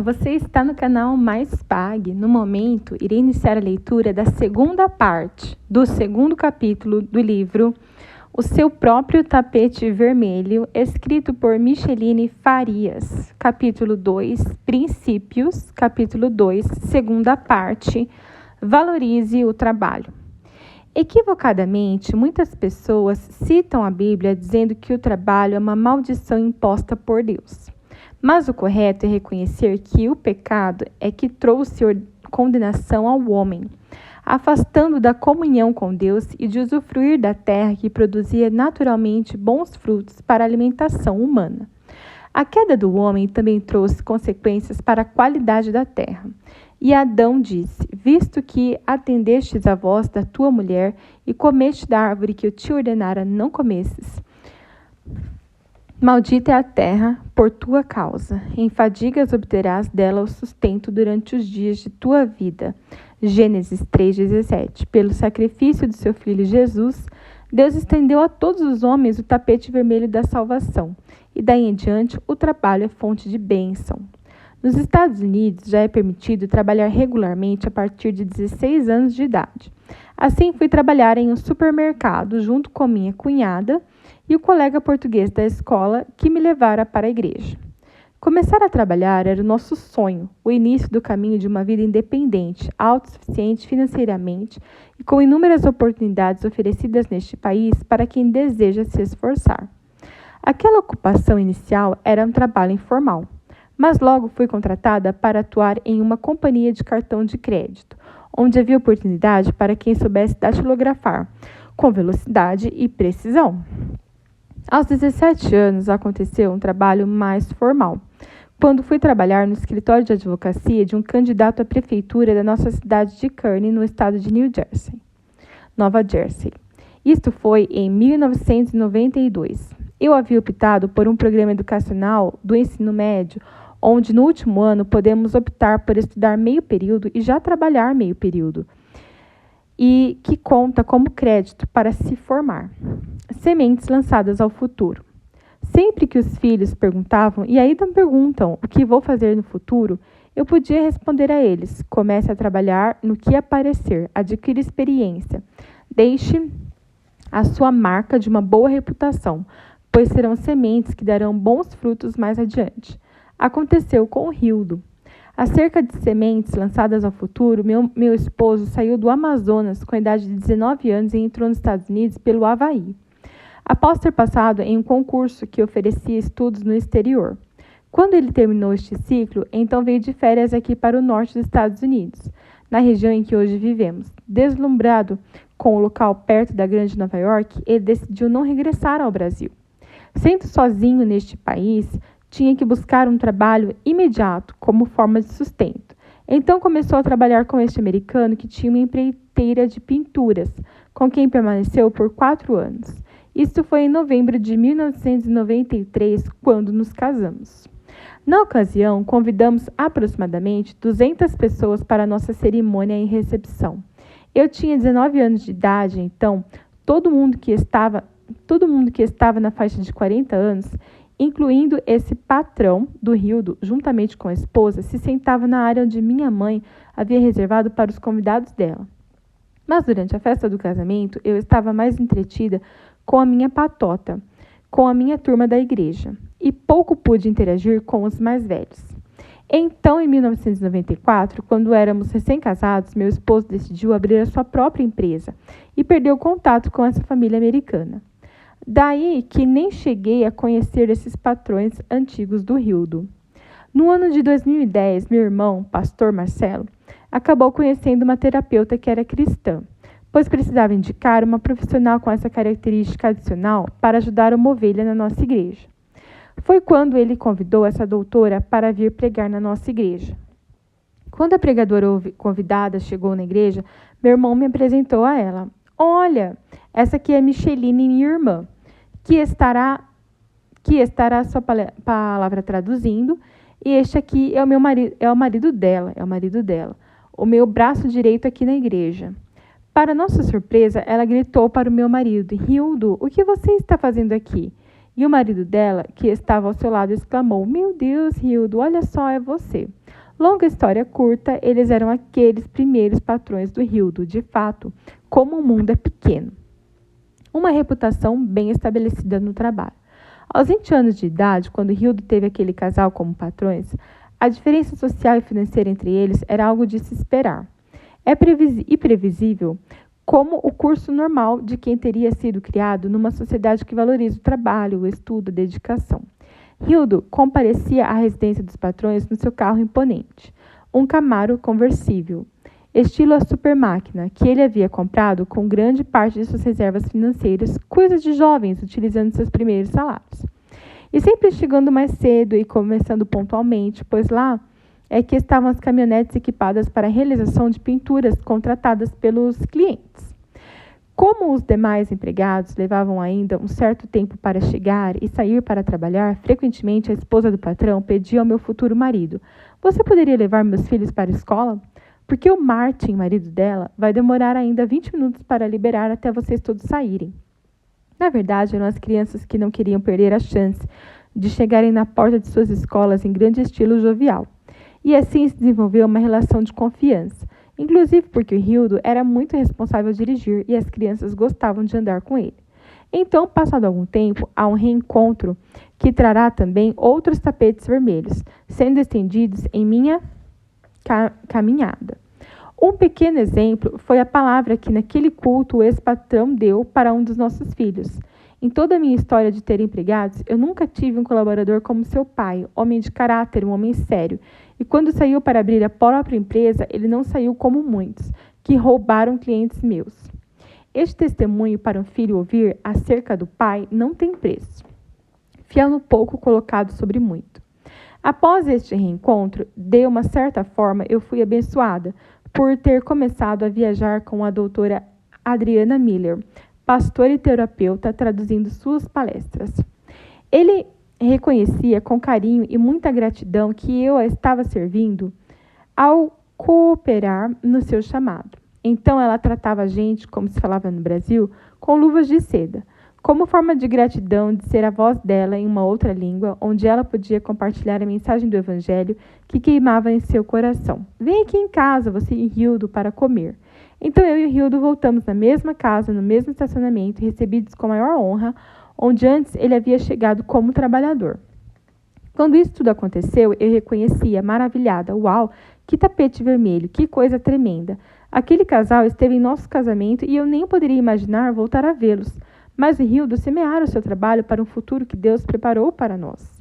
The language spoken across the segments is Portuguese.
você está no canal Mais Pague. No momento, irei iniciar a leitura da segunda parte do segundo capítulo do livro O Seu Próprio Tapete Vermelho, escrito por Micheline Farias. Capítulo 2, Princípios. Capítulo 2, segunda parte, Valorize o Trabalho. Equivocadamente, muitas pessoas citam a Bíblia dizendo que o trabalho é uma maldição imposta por Deus. Mas o correto é reconhecer que o pecado é que trouxe condenação ao homem, afastando da comunhão com Deus e de usufruir da terra que produzia naturalmente bons frutos para a alimentação humana. A queda do homem também trouxe consequências para a qualidade da terra. E Adão disse: visto que atendestes à voz da tua mulher e comeste da árvore que eu te ordenara não comesses, maldita é a terra por tua causa. Em fadigas obterás dela o sustento durante os dias de tua vida. Gênesis 3,17. Pelo sacrifício de seu filho Jesus, Deus estendeu a todos os homens o tapete vermelho da salvação. E daí em diante, o trabalho é fonte de bênção. Nos Estados Unidos, já é permitido trabalhar regularmente a partir de 16 anos de idade. Assim, fui trabalhar em um supermercado junto com minha cunhada e o colega português da escola que me levara para a igreja. Começar a trabalhar era o nosso sonho, o início do caminho de uma vida independente, autossuficiente financeiramente e com inúmeras oportunidades oferecidas neste país para quem deseja se esforçar. Aquela ocupação inicial era um trabalho informal, mas logo fui contratada para atuar em uma companhia de cartão de crédito, onde havia oportunidade para quem soubesse datilografar com velocidade e precisão. Aos 17 anos, aconteceu um trabalho mais formal, quando fui trabalhar no escritório de advocacia de um candidato à prefeitura da nossa cidade de Kearney, no estado de Nova Jersey. Isto foi em 1992. Eu havia optado por um programa educacional do ensino médio, onde no último ano podemos optar por estudar meio período e já trabalhar meio período, e que conta como crédito para se formar. Sementes lançadas ao futuro. Sempre que os filhos perguntavam, e ainda perguntam, o que vou fazer no futuro, eu podia responder a eles: comece a trabalhar no que aparecer, adquira experiência, deixe a sua marca de uma boa reputação, pois serão sementes que darão bons frutos mais adiante. Aconteceu com o Hildo. Acerca de sementes lançadas ao futuro, meu esposo saiu do Amazonas com a idade de 19 anos e entrou nos Estados Unidos pelo Havaí, após ter passado em um concurso que oferecia estudos no exterior. Quando ele terminou este ciclo, então veio de férias aqui para o norte dos Estados Unidos, na região em que hoje vivemos. Deslumbrado com o local perto da grande Nova York, ele decidiu não regressar ao Brasil. Sendo sozinho neste país, tinha que buscar um trabalho imediato como forma de sustento. Então começou a trabalhar com este americano que tinha uma empreiteira de pinturas, com quem permaneceu por 4 anos. Isto foi em novembro de 1993, quando nos casamos. Na ocasião, convidamos aproximadamente 200 pessoas para a nossa cerimônia em recepção. Eu tinha 19 anos de idade, então todo mundo que estava na faixa de 40 anos, incluindo esse patrão do Hildo, juntamente com a esposa, se sentava na área onde minha mãe havia reservado para os convidados dela. Mas durante a festa do casamento, eu estava mais entretida com a minha patota, com a minha turma da igreja, e pouco pude interagir com os mais velhos. Então, em 1994, quando éramos recém-casados, meu esposo decidiu abrir a sua própria empresa e perdeu contato com essa família americana. Daí que nem cheguei a conhecer esses patrões antigos do Hildo. No ano de 2010, meu irmão, pastor Marcelo, acabou conhecendo uma terapeuta que era cristã, pois precisava indicar uma profissional com essa característica adicional para ajudar uma ovelha na nossa igreja. Foi quando ele convidou essa doutora para vir pregar na nossa igreja. Quando a pregadora convidada chegou na igreja, meu irmão me apresentou a ela. Olha, essa aqui é Micheline, minha irmã, que estará a sua palavra traduzindo, e este aqui é o meu marido, é o marido dela, o meu braço direito aqui na igreja. Para nossa surpresa, ela gritou para o meu marido: Hildo, o que você está fazendo aqui? E o marido dela, que estava ao seu lado, exclamou: meu Deus, Hildo, olha só, é você. Longa história curta, eles eram aqueles primeiros patrões do Hildo. De fato, como o mundo é pequeno. Uma reputação bem estabelecida no trabalho. Aos 20 anos de idade, quando Hildo teve aquele casal como patrões, a diferença social e financeira entre eles era algo de se esperar. É previsível como o curso normal de quem teria sido criado numa sociedade que valoriza o trabalho, o estudo, a dedicação. Hildo comparecia à residência dos patrões no seu carro imponente, um Camaro conversível, estilo a supermáquina, que ele havia comprado com grande parte de suas reservas financeiras, coisa de jovens utilizando seus primeiros salários. E sempre chegando mais cedo e começando pontualmente, pois lá é que estavam as caminhonetes equipadas para a realização de pinturas contratadas pelos clientes. Como os demais empregados levavam ainda um certo tempo para chegar e sair para trabalhar, frequentemente a esposa do patrão pedia ao meu futuro marido: "Você poderia levar meus filhos para a escola? Porque o Martin, marido dela, vai demorar ainda 20 minutos para liberar até vocês todos saírem." Na verdade, eram as crianças que não queriam perder a chance de chegarem na porta de suas escolas em grande estilo jovial. E assim se desenvolveu uma relação de confiança, inclusive porque o Hildo era muito responsável a dirigir e as crianças gostavam de andar com ele. Então, passado algum tempo, há um reencontro que trará também outros tapetes vermelhos, sendo estendidos em minha caminhada. Um pequeno exemplo foi a palavra que naquele culto o ex-patrão deu para um dos nossos filhos. Em toda a minha história de ter empregados, eu nunca tive um colaborador como seu pai, homem de caráter, um homem sério. E quando saiu para abrir a própria empresa, ele não saiu como muitos, que roubaram clientes meus. Este testemunho para um filho ouvir acerca do pai não tem preço. Fiel no pouco, colocado sobre muito. Após este reencontro, de uma certa forma, eu fui abençoada por ter começado a viajar com a doutora Adriana Miller, pastora e terapeuta, traduzindo suas palestras. Ele reconhecia com carinho e muita gratidão que eu a estava servindo ao cooperar no seu chamado. Então ela tratava a gente, como se falava no Brasil, com luvas de seda, como forma de gratidão de ser a voz dela em uma outra língua, onde ela podia compartilhar a mensagem do Evangelho que queimava em seu coração. "Vem aqui em casa, você e Hildo, para comer." Então eu e Hildo voltamos na mesma casa, no mesmo estacionamento, recebidos com maior honra, onde antes ele havia chegado como trabalhador. Quando isso tudo aconteceu, eu reconhecia, maravilhada: "Uau, que tapete vermelho, que coisa tremenda! Aquele casal esteve em nosso casamento e eu nem poderia imaginar voltar a vê-los." Mas o Hildo semeara o seu trabalho para um futuro que Deus preparou para nós.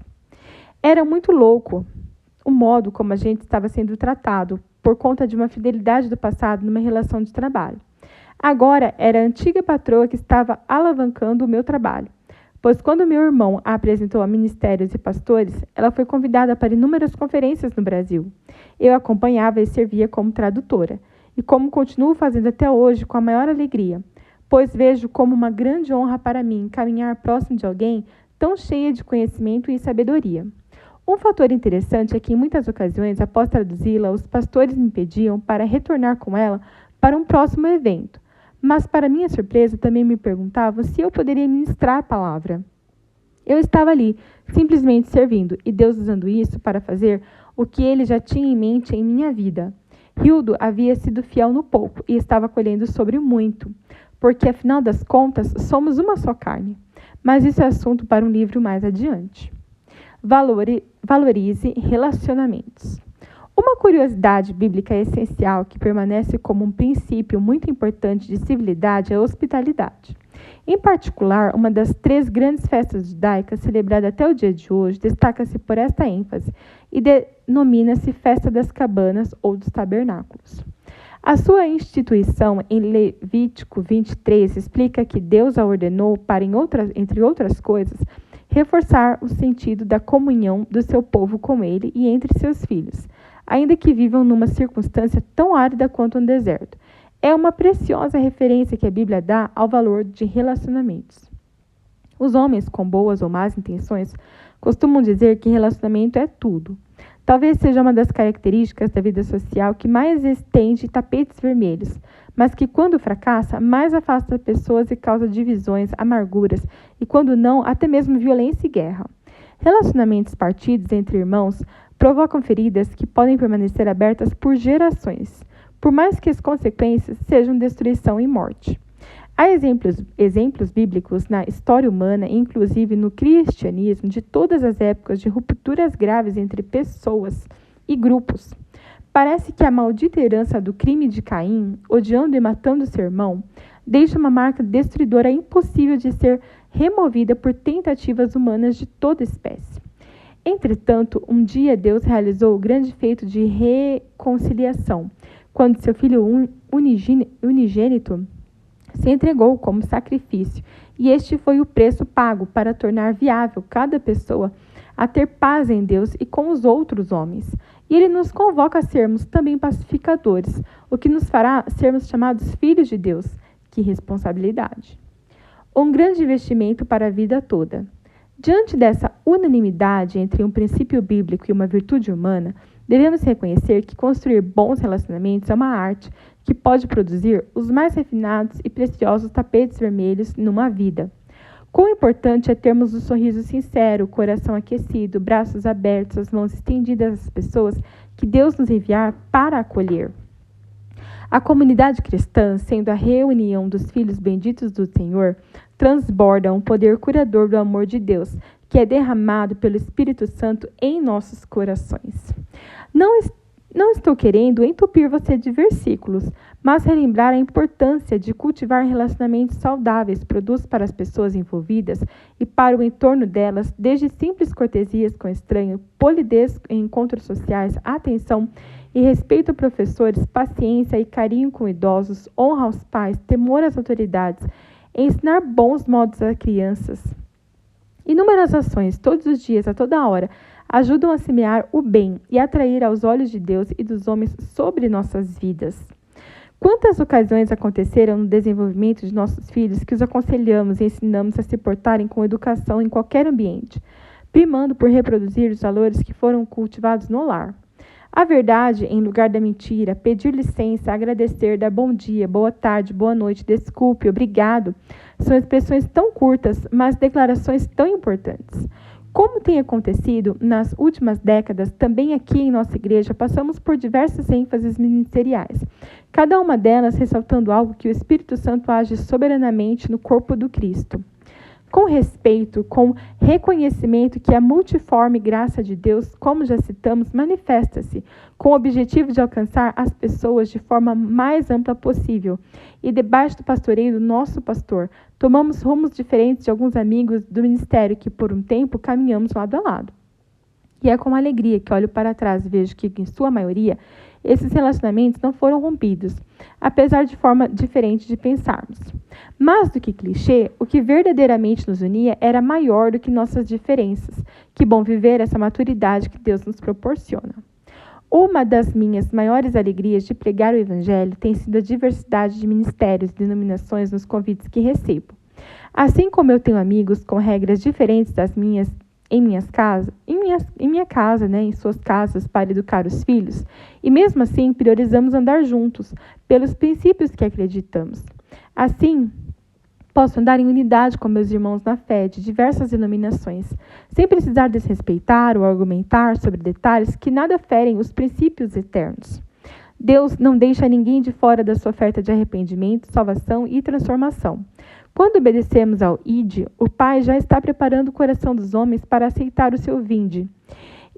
Era muito louco o modo como a gente estava sendo tratado por conta de uma fidelidade do passado numa relação de trabalho. Agora era a antiga patroa que estava alavancando o meu trabalho, pois quando meu irmão a apresentou a ministérios e pastores, ela foi convidada para inúmeras conferências no Brasil. Eu acompanhava e servia como tradutora, e como continuo fazendo até hoje com a maior alegria, pois vejo como uma grande honra para mim caminhar próximo de alguém tão cheia de conhecimento e sabedoria. Um fator interessante é que, em muitas ocasiões, após traduzi-la, os pastores me pediam para retornar com ela para um próximo evento, mas, para minha surpresa, também me perguntavam se eu poderia ministrar a palavra. Eu estava ali, simplesmente servindo, e Deus usando isso para fazer o que Ele já tinha em mente em minha vida. Hildo havia sido fiel no pouco e estava colhendo sobre o muito, porque, afinal das contas, somos uma só carne. Mas isso é assunto para um livro mais adiante. Valorize relacionamentos. Uma curiosidade bíblica essencial que permanece como um princípio muito importante de civilidade é a hospitalidade. Em particular, uma das 3 grandes festas judaicas, celebrada até o dia de hoje, destaca-se por esta ênfase e denomina-se Festa das Cabanas ou dos Tabernáculos. A sua instituição em Levítico 23 explica que Deus a ordenou para, entre outras coisas, reforçar o sentido da comunhão do seu povo com ele e entre seus filhos, ainda que vivam numa circunstância tão árida quanto um deserto. É uma preciosa referência que a Bíblia dá ao valor de relacionamentos. Os homens com boas ou más intenções costumam dizer que relacionamento é tudo. Talvez seja uma das características da vida social que mais estende tapetes vermelhos, mas que, quando fracassa, mais afasta pessoas e causa divisões, amarguras e, quando não, até mesmo violência e guerra. Relacionamentos partidos entre irmãos provocam feridas que podem permanecer abertas por gerações, por mais que as consequências sejam destruição e morte. Há exemplos bíblicos na história humana, inclusive no cristianismo, de todas as épocas de rupturas graves entre pessoas e grupos. Parece que a maldita herança do crime de Caim, odiando e matando seu irmão, deixa uma marca destruidora impossível de ser removida por tentativas humanas de toda espécie. Entretanto, um dia Deus realizou o grande feito de reconciliação, quando seu filho unigênito se entregou como sacrifício, e este foi o preço pago para tornar viável cada pessoa a ter paz em Deus e com os outros homens. E ele nos convoca a sermos também pacificadores, o que nos fará sermos chamados filhos de Deus. Que responsabilidade! Um grande investimento para a vida toda. Diante dessa unanimidade entre um princípio bíblico e uma virtude humana, devemos reconhecer que construir bons relacionamentos é uma arte que pode produzir os mais refinados e preciosos tapetes vermelhos numa vida. Quão importante é termos o sorriso sincero, o coração aquecido, braços abertos, as mãos estendidas às pessoas que Deus nos enviar para acolher. A comunidade cristã, sendo a reunião dos filhos benditos do Senhor, transborda um poder curador do amor de Deus, que é derramado pelo Espírito Santo em nossos corações. Não estou querendo entupir você de versículos, mas relembrar a importância de cultivar relacionamentos saudáveis produz para as pessoas envolvidas e para o entorno delas, desde simples cortesias com estranho, polidez em encontros sociais, atenção e respeito a professores, paciência e carinho com idosos, honra aos pais, temor às autoridades, ensinar bons modos a crianças. Inúmeras ações, todos os dias, a toda hora, ajudam a semear o bem e a atrair aos olhos de Deus e dos homens sobre nossas vidas. Quantas ocasiões aconteceram no desenvolvimento de nossos filhos que os aconselhamos e ensinamos a se portarem com educação em qualquer ambiente, primando por reproduzir os valores que foram cultivados no lar. A verdade, em lugar da mentira, pedir licença, agradecer, dar bom dia, boa tarde, boa noite, desculpe, obrigado, são expressões tão curtas, mas declarações tão importantes. Como tem acontecido nas últimas décadas, também aqui em nossa igreja passamos por diversas ênfases ministeriais, cada uma delas ressaltando algo que o Espírito Santo age soberanamente no corpo do Cristo. Com respeito, com reconhecimento que a multiforme graça de Deus, como já citamos, manifesta-se com o objetivo de alcançar as pessoas de forma mais ampla possível. E debaixo do pastoreio do nosso pastor, tomamos rumos diferentes de alguns amigos do ministério que por um tempo caminhamos lado a lado. E é com alegria que olho para trás e vejo que, em sua maioria, esses relacionamentos não foram rompidos, apesar de forma diferente de pensarmos. Mais do que clichê, o que verdadeiramente nos unia era maior do que nossas diferenças. Que bom viver essa maturidade que Deus nos proporciona. Uma das minhas maiores alegrias de pregar o Evangelho tem sido a diversidade de ministérios e denominações nos convites que recebo. Assim como eu tenho amigos com regras diferentes das minhas, em minha casa, em suas casas, para educar os filhos, e mesmo assim priorizamos andar juntos, pelos princípios que acreditamos. Assim, posso andar em unidade com meus irmãos na fé de diversas denominações, sem precisar desrespeitar ou argumentar sobre detalhes que nada ferem os princípios eternos. Deus não deixa ninguém de fora da sua oferta de arrependimento, salvação e transformação. Quando obedecemos ao Ide, o Pai já está preparando o coração dos homens para aceitar o seu vinde.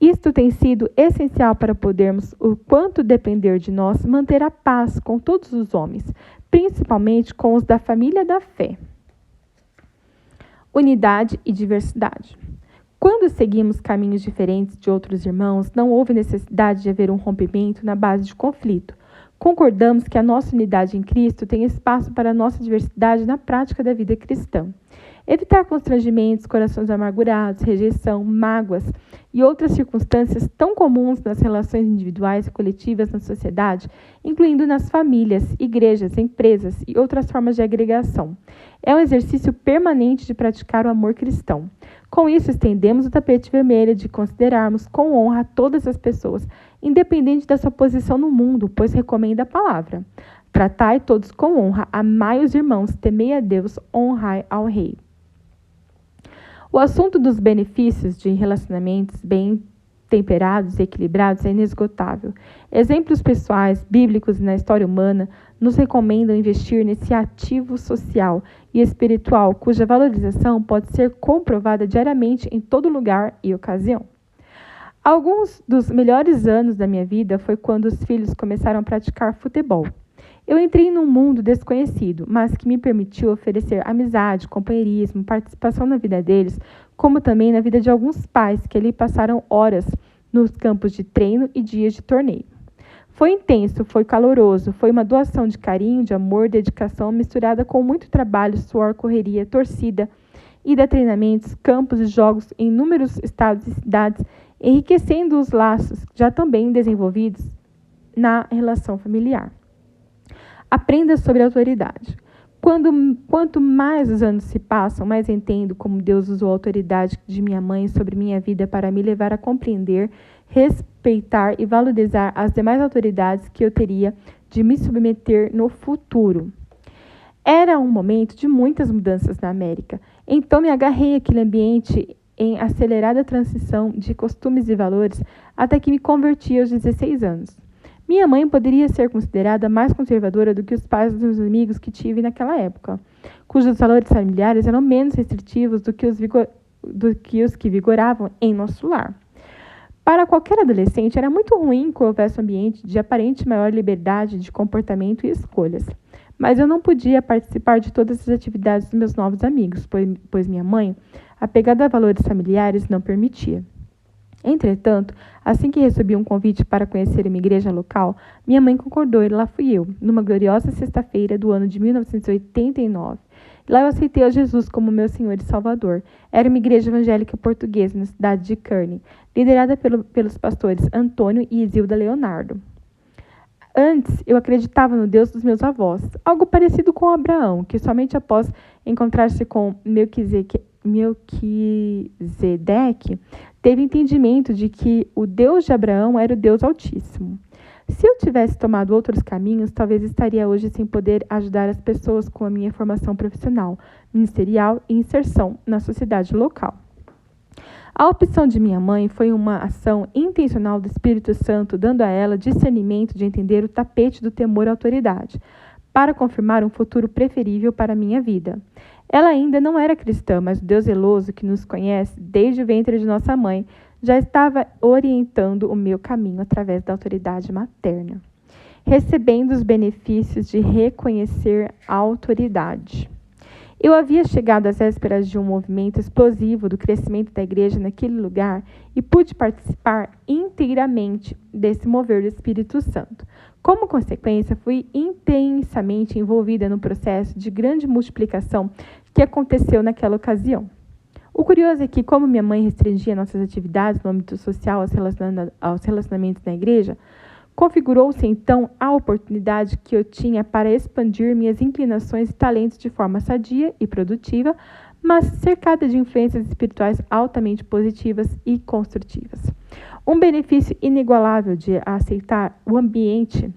Isto tem sido essencial para podermos, o quanto depender de nós, manter a paz com todos os homens, principalmente com os da família da fé. Unidade e diversidade. Quando seguimos caminhos diferentes de outros irmãos, não houve necessidade de haver um rompimento na base de conflito. Concordamos que a nossa unidade em Cristo tem espaço para a nossa diversidade na prática da vida cristã. Evitar constrangimentos, corações amargurados, rejeição, mágoas e outras circunstâncias tão comuns nas relações individuais e coletivas na sociedade, incluindo nas famílias, igrejas, empresas e outras formas de agregação. É um exercício permanente de praticar o amor cristão. Com isso, estendemos o tapete vermelho de considerarmos com honra todas as pessoas, independente da sua posição no mundo, pois recomenda a palavra. Tratai todos com honra, amai os irmãos, temei a Deus, honrai ao rei. O assunto dos benefícios de relacionamentos bem temperados e equilibrados é inesgotável. Exemplos pessoais, bíblicos e na história humana nos recomendam investir nesse ativo social e espiritual, cuja valorização pode ser comprovada diariamente em todo lugar e ocasião. Alguns dos melhores anos da minha vida foi quando os filhos começaram a praticar futebol. Eu entrei num mundo desconhecido, mas que me permitiu oferecer amizade, companheirismo, participação na vida deles, como também na vida de alguns pais que ali passaram horas nos campos de treino e dias de torneio. Foi intenso, foi caloroso, foi uma doação de carinho, de amor, dedicação, misturada com muito trabalho, suor, correria, torcida, ida a treinamentos, campos e jogos em inúmeros estados e cidades, enriquecendo os laços já também desenvolvidos na relação familiar. Aprenda sobre a autoridade. Quanto mais os anos se passam, mais entendo como Deus usou a autoridade de minha mãe sobre minha vida para me levar a compreender, respeitar e valorizar as demais autoridades que eu teria de me submeter no futuro. Era um momento de muitas mudanças na América, então me agarrei àquele ambiente em acelerada transição de costumes e valores até que me converti aos 16 anos. Minha mãe poderia ser considerada mais conservadora do que os pais dos amigos que tive naquela época, cujos valores familiares eram menos restritivos do que os que vigoravam em nosso lar. Para qualquer adolescente, era muito ruim que houvesse um ambiente de aparente maior liberdade de comportamento e escolhas. Mas eu não podia participar de todas as atividades dos meus novos amigos, pois minha mãe, apegada a valores familiares, não permitia. Entretanto, assim que recebi um convite para conhecer uma igreja local, minha mãe concordou e lá fui eu, numa gloriosa sexta-feira do ano de 1989. Lá eu aceitei a Jesus como meu Senhor e Salvador. Era uma igreja evangélica portuguesa na cidade de Kearney, liderada pelos pastores Antônio e Isilda Leonardo. Antes, eu acreditava no Deus dos meus avós, algo parecido com Abraão, que somente após encontrar-se com Melquisedeque, teve entendimento de que o Deus de Abraão era o Deus Altíssimo. Se eu tivesse tomado outros caminhos, talvez estaria hoje sem poder ajudar as pessoas com a minha formação profissional, ministerial e inserção na sociedade local. A opção de minha mãe foi uma ação intencional do Espírito Santo, dando a ela discernimento de entender o tapete do temor à autoridade, para confirmar um futuro preferível para a minha vida. Ela ainda não era cristã, mas o Deus zeloso que nos conhece desde o ventre de nossa mãe já estava orientando o meu caminho através da autoridade materna, recebendo os benefícios de reconhecer a autoridade. Eu havia chegado às vésperas de um movimento explosivo do crescimento da igreja naquele lugar e pude participar inteiramente desse mover do Espírito Santo. Como consequência, fui intensamente envolvida no processo de grande multiplicação que aconteceu naquela ocasião. O curioso é que, como minha mãe restringia nossas atividades no âmbito social aos relacionamentos na igreja, configurou-se então a oportunidade que eu tinha para expandir minhas inclinações e talentos de forma sadia e produtiva, mas cercada de influências espirituais altamente positivas e construtivas. Um benefício inigualável de aceitar o ambiente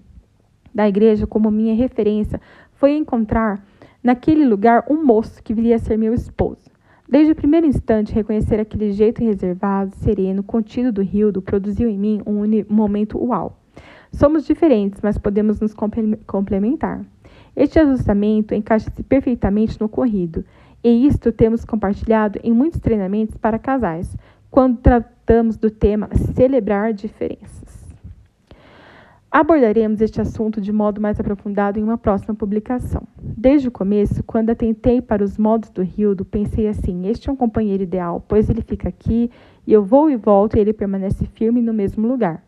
da igreja como minha referência foi encontrar naquele lugar um moço que viria a ser meu esposo. Desde o primeiro instante, reconhecer aquele jeito reservado, sereno, contido do Hildo produziu em mim um momento uau. Somos diferentes, mas podemos nos complementar. Este ajustamento encaixa-se perfeitamente no ocorrido, e isto temos compartilhado em muitos treinamentos para casais, quando tratamos do tema celebrar diferenças. Abordaremos este assunto de modo mais aprofundado em uma próxima publicação. Desde o começo, quando atentei para os modos do Hildo, pensei assim: este é um companheiro ideal, pois ele fica aqui, e eu vou e volto, e ele permanece firme no mesmo lugar.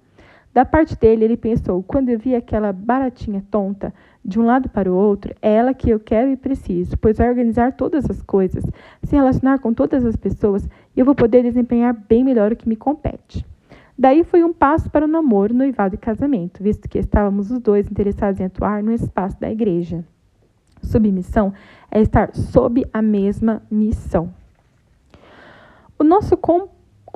Da parte dele, ele pensou: quando eu vi aquela baratinha tonta de um lado para o outro, é ela que eu quero e preciso, pois vai organizar todas as coisas, se relacionar com todas as pessoas, e eu vou poder desempenhar bem melhor o que me compete. Daí foi um passo para o namoro, noivado e casamento, visto que estávamos os dois interessados em atuar no espaço da igreja. Submissão é estar sob a mesma missão. O nosso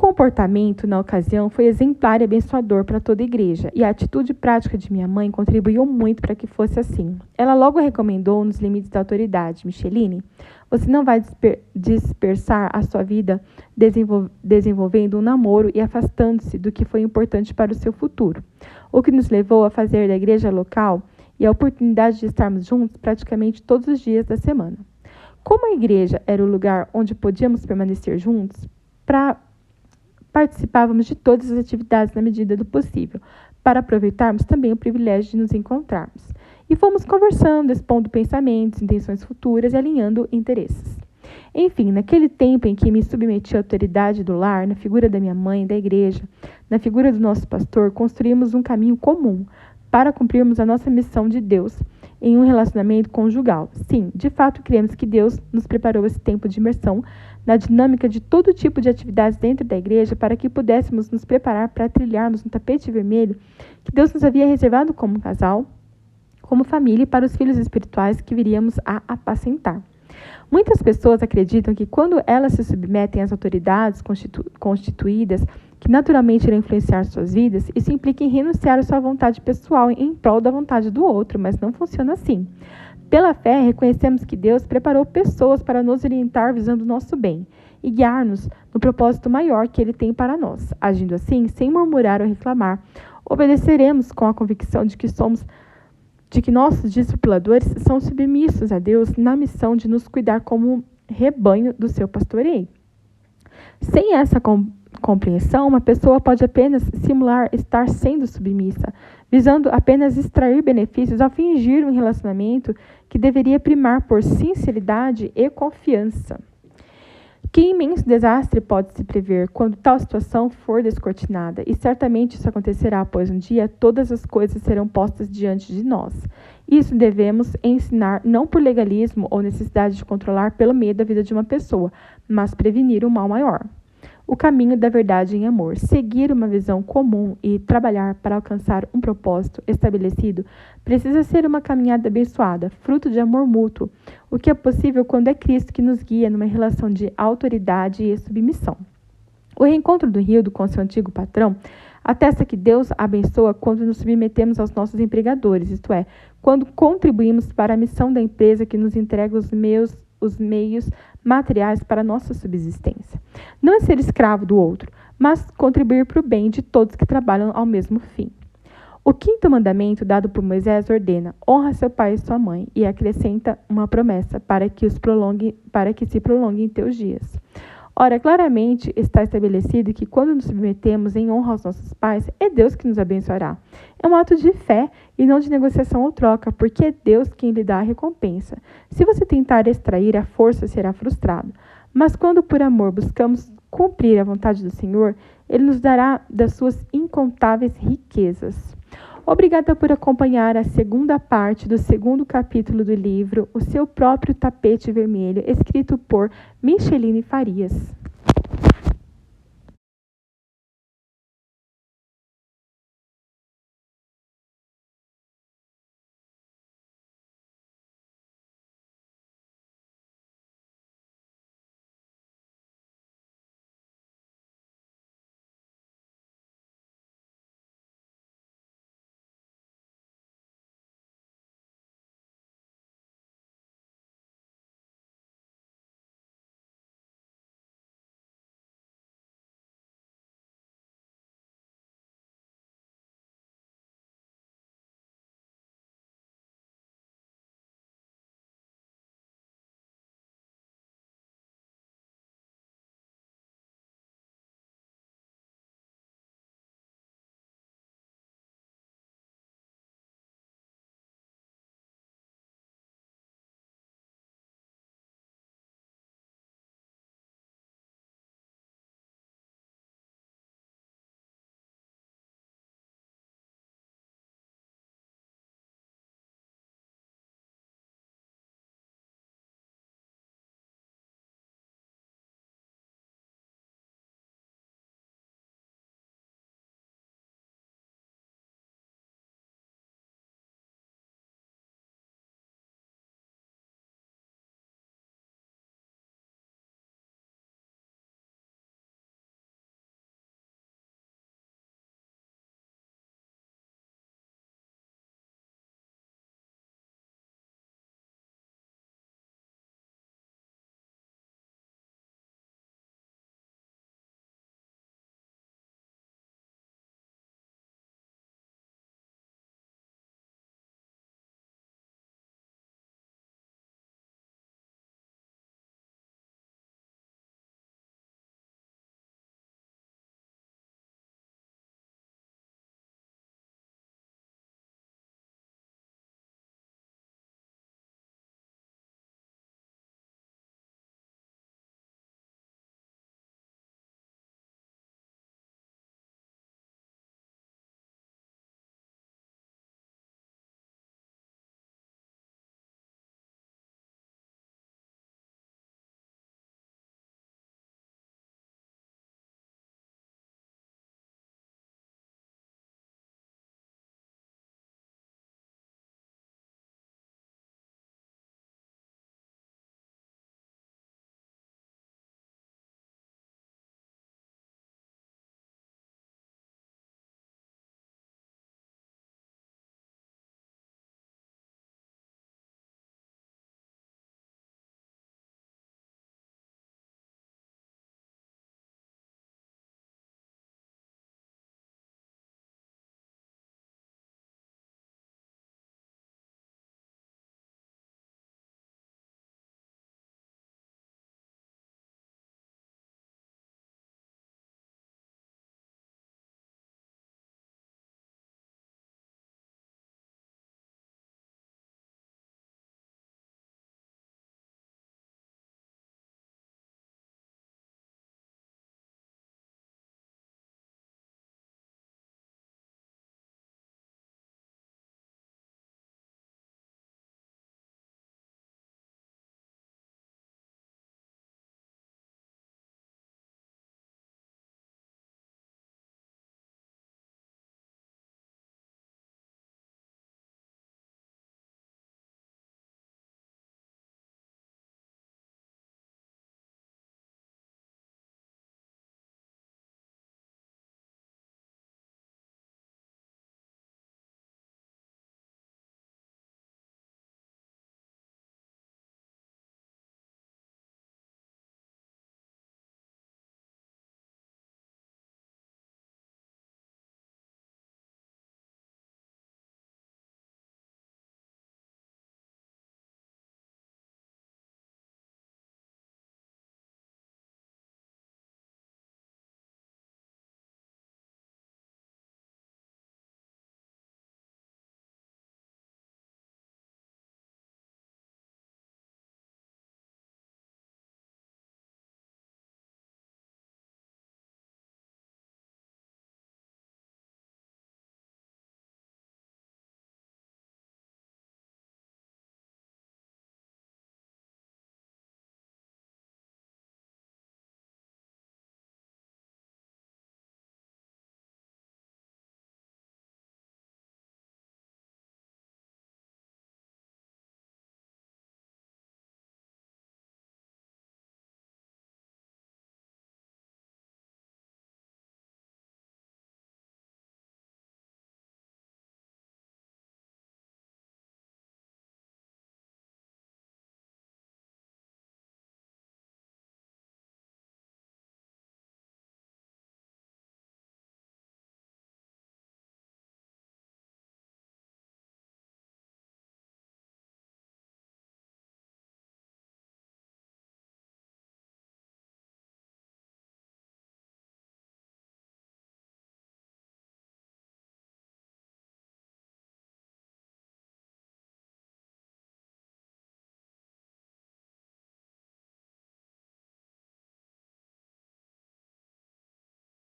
comportamento na ocasião foi exemplar e abençoador para toda a igreja, e a atitude prática de minha mãe contribuiu muito para que fosse assim. Ela logo recomendou, nos limites da autoridade: Micheline, você não vai dispersar a sua vida desenvolvendo um namoro e afastando-se do que foi importante para o seu futuro. O que nos levou a fazer da igreja local e a oportunidade de estarmos juntos praticamente todos os dias da semana. Como a igreja era o lugar onde podíamos permanecer juntos, participávamos de todas as atividades na medida do possível, para aproveitarmos também o privilégio de nos encontrarmos. E fomos conversando, expondo pensamentos, intenções futuras e alinhando interesses. Enfim, naquele tempo em que me submeti à autoridade do lar, na figura da minha mãe, da igreja, na figura do nosso pastor, construímos um caminho comum para cumprirmos a nossa missão de Deus em um relacionamento conjugal. Sim, de fato, cremos que Deus nos preparou esse tempo de imersão na dinâmica de todo tipo de atividades dentro da igreja para que pudéssemos nos preparar para trilharmos um tapete vermelho que Deus nos havia reservado como casal, como família e para os filhos espirituais que viríamos a apacentar. Muitas pessoas acreditam que quando elas se submetem às autoridades constituídas, que naturalmente irão influenciar suas vidas, isso implica em renunciar à sua vontade pessoal em prol da vontade do outro, mas não funciona assim. Pela fé, reconhecemos que Deus preparou pessoas para nos orientar visando o nosso bem e guiar-nos no propósito maior que Ele tem para nós. Agindo assim, sem murmurar ou reclamar, obedeceremos com a convicção de que nossos discipuladores são submissos a Deus na missão de nos cuidar como rebanho do seu pastoreio. Sem essa compreensão, uma pessoa pode apenas simular estar sendo submissa, visando apenas extrair benefícios ao fingir um relacionamento que deveria primar por sinceridade e confiança. Que imenso desastre pode se prever quando tal situação for descortinada, e certamente isso acontecerá, pois um dia todas as coisas serão postas diante de nós. Isso devemos ensinar não por legalismo ou necessidade de controlar pelo medo a vida de uma pessoa, mas prevenir um mal maior. O caminho da verdade em amor, seguir uma visão comum e trabalhar para alcançar um propósito estabelecido precisa ser uma caminhada abençoada, fruto de amor mútuo, o que é possível quando é Cristo que nos guia numa relação de autoridade e submissão. O reencontro do Rildo com seu antigo patrão atesta que Deus abençoa quando nos submetemos aos nossos empregadores, isto é, quando contribuímos para a missão da empresa que nos entrega os meios materiais para a nossa subsistência. Não é ser escravo do outro, mas contribuir para o bem de todos que trabalham ao mesmo fim. O quinto mandamento dado por Moisés ordena: honra seu pai e sua mãe, e acrescenta uma promessa para que se prolonguem teus dias. Ora, claramente está estabelecido que quando nos submetemos em honra aos nossos pais, é Deus que nos abençoará. É um ato de fé e não de negociação ou troca, porque é Deus quem lhe dá a recompensa. Se você tentar extrair a força, será frustrado. Mas quando por amor buscamos cumprir a vontade do Senhor, Ele nos dará das suas incontáveis riquezas. Obrigada por acompanhar a segunda parte do segundo capítulo do livro O Seu Próprio Tapete Vermelho, escrito por Micheline Farias.